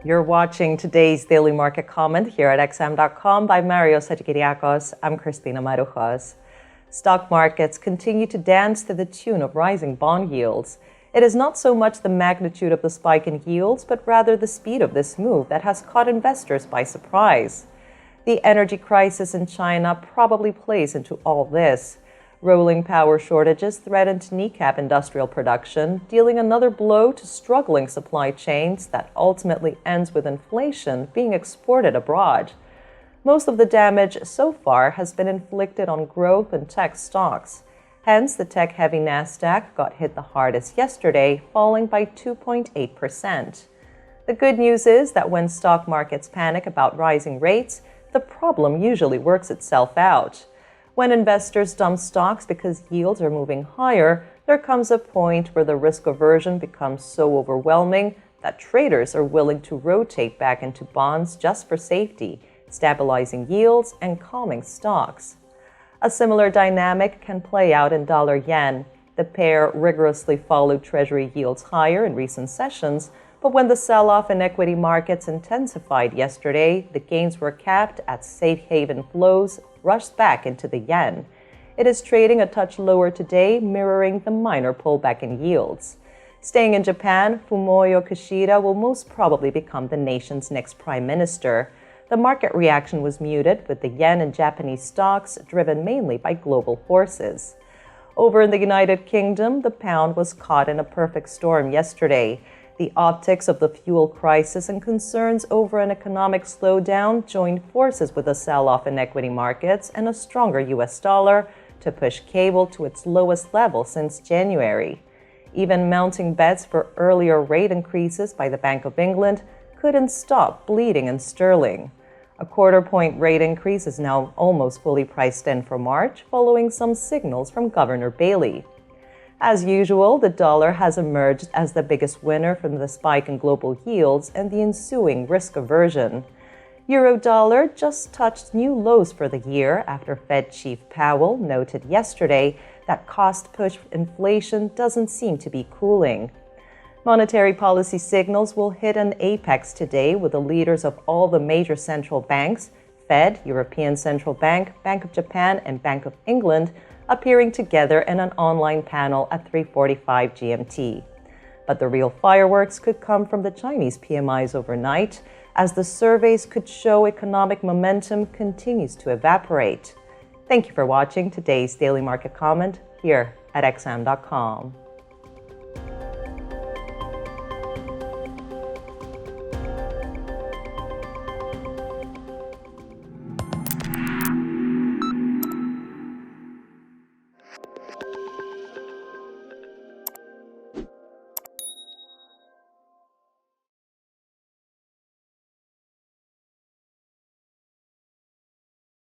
You're watching today's Daily Market Comment here at XM.com by Mario Sajikiriakos. I'm Christina Marujos. Stock markets continue to dance to the tune of rising bond yields. It is not so much the magnitude of the spike in yields, but rather the speed of this move that has caught investors by surprise. The energy crisis in China probably plays into all this. Rolling power shortages threaten to kneecap industrial production, dealing another blow to struggling supply chains that ultimately ends with inflation being exported abroad. Most of the damage so far has been inflicted on growth and tech stocks. Hence, the tech-heavy Nasdaq got hit the hardest yesterday, falling by 2.8%. The good news is that when stock markets panic about rising rates, the problem usually works itself out. When investors dump stocks because yields are moving higher, there comes a point where the risk aversion becomes so overwhelming that traders are willing to rotate back into bonds just for safety, stabilizing yields and calming stocks. A similar dynamic can play out in dollar-yen. The pair rigorously followed Treasury yields higher in recent sessions, but when the sell-off in equity markets intensified yesterday, the gains were capped as safe haven flows rushed back into the yen. It is trading a touch lower today, mirroring the minor pullback in yields. Staying in Japan, Fumio Kishida will most probably become the nation's next prime minister. The market reaction was muted, with the yen and Japanese stocks driven mainly by global forces. Over in the United Kingdom, the pound was caught in a perfect storm yesterday. The optics of the fuel crisis and concerns over an economic slowdown joined forces with a sell-off in equity markets and a stronger U.S. dollar to push cable to its lowest level since January. Even mounting bets for earlier rate increases by the Bank of England couldn't stop bleeding in sterling. A quarter-point rate increase is now almost fully priced in for March, following some signals from Governor Bailey. As usual, the dollar has emerged as the biggest winner from the spike in global yields and the ensuing risk aversion. Euro-dollar just touched new lows for the year after Fed Chief Powell noted yesterday that cost-push inflation doesn't seem to be cooling. Monetary policy signals will hit an apex today with the leaders of all the major central banks, Fed, European Central Bank, Bank of Japan, and Bank of England, appearing together in an online panel at 3:45 GMT. But the real fireworks could come from the Chinese PMIs overnight, as the surveys could show economic momentum continues to evaporate. Thank you for watching today's Daily Market Comment here at XM.com.